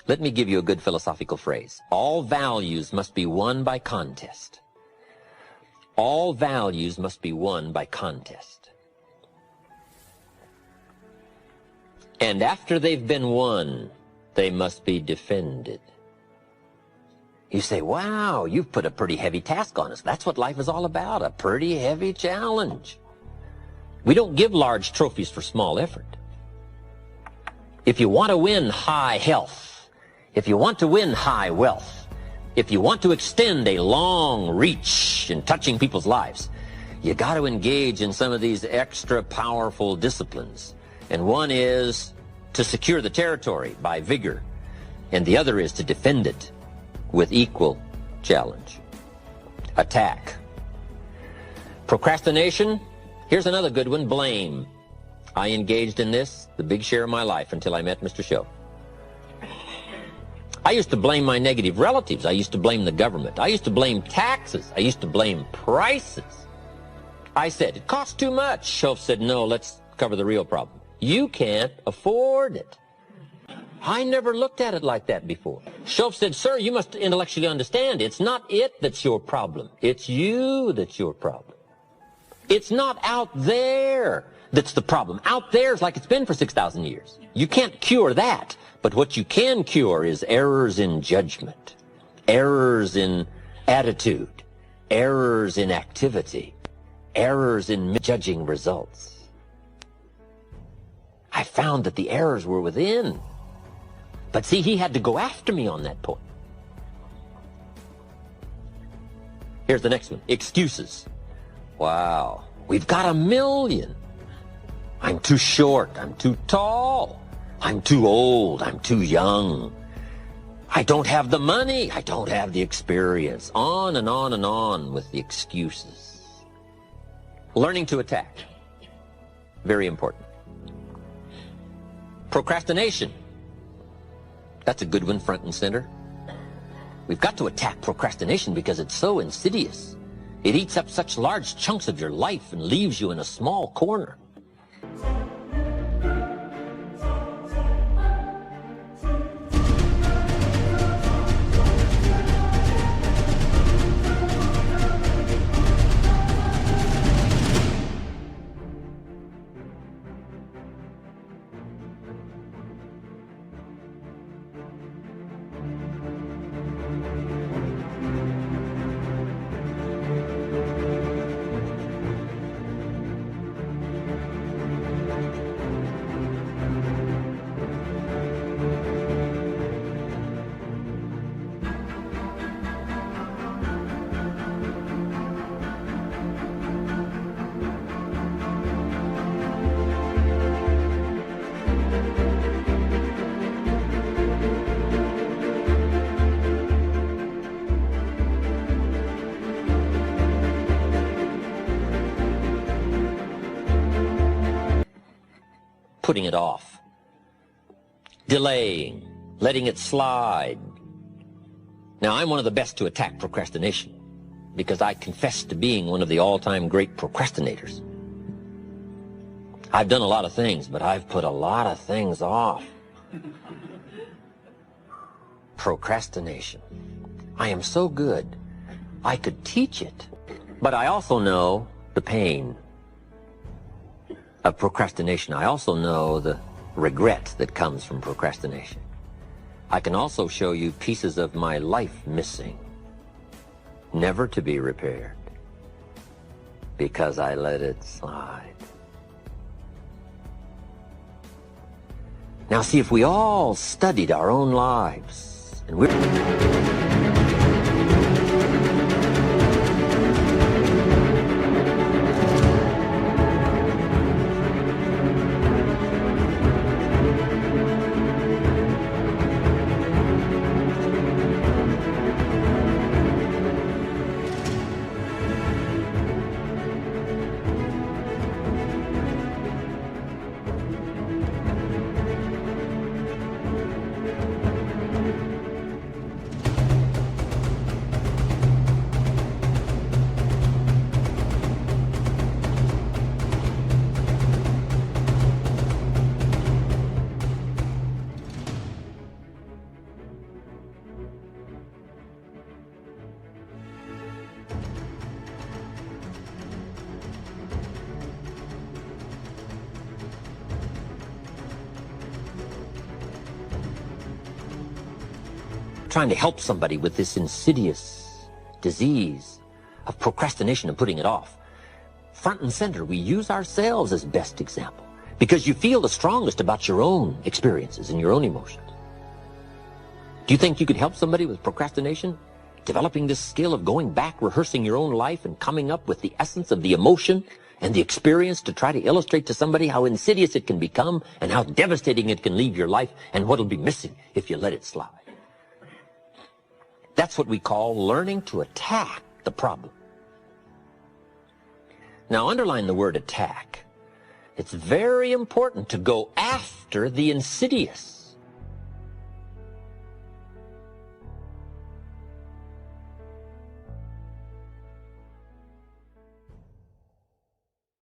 Let me give you a good philosophical phrase. All values must be won by contest. All values must be won by contest. And after they've been won, they must be defended. You say, wow, you've put a pretty heavy task on us. That's what life is all about, a pretty heavy challenge. We don't give large trophies for small effort. If you want to win high health, if you want to win high wealth, if you want to extend a long reach in touching people's lives, you got to engage in some of these extra powerful disciplines. And one is to secure the territory by vigor, and the other is to defend it with equal challenge. Attack. Procrastination. Here's another good one, blame. I engaged in this the big share of my life until I met Mr. Show. I used to blame my negative relatives. I used to blame the government. I used to blame taxes. I used to blame prices. I said, it costs too much. Show said, no, let's cover the real problem. You can't afford it. I never looked at it like that before. Shoaff said, sir, you must intellectually understand, it's not it that's your problem. It's you that's your problem. It's not out there that's the problem. Out there is like it's been for 6,000 years. You can't cure that. But what you can cure is errors in judgment, errors in attitude, errors in activity, errors in judging results. I found that the errors were within. But see, he had to go after me on that point. Here's the next one. Excuses. Wow. We've got a million. I'm too short. I'm too tall. I'm too old. I'm too young. I don't have the money. I don't have the experience. On and on and on with the excuses. Learning to attack. Very important. Procrastination. That's a good one, front and center. We've got to attack procrastination because it's so insidious. It eats up such large chunks of your life and leaves you in a small corner. Putting it off, delaying, letting it slide. Now, I'm one of the best to attack procrastination because I confess to being one of the all-time great procrastinators. I've done a lot of things, but I've put a lot of things off. Procrastination. I am so good, I could teach it. But I also know the pain of procrastination. I also know the regret that comes from procrastination. I can also show you pieces of my life missing, never to be repaired, because I let it slide. Now see, if we all studied our own lives, and we're trying to help somebody with this insidious disease of procrastination and putting it off, front and center, we use ourselves as best example because you feel the strongest about your own experiences and your own emotions. Do you think you could help somebody with procrastination? Developing this skill of going back, rehearsing your own life and coming up with the essence of the emotion and the experience to try to illustrate to somebody how insidious it can become and how devastating it can leave your life and what'll be missing if you let it slide. That's what we call learning to attack the problem. Now, underline the word attack. It's very important to go after the insidious.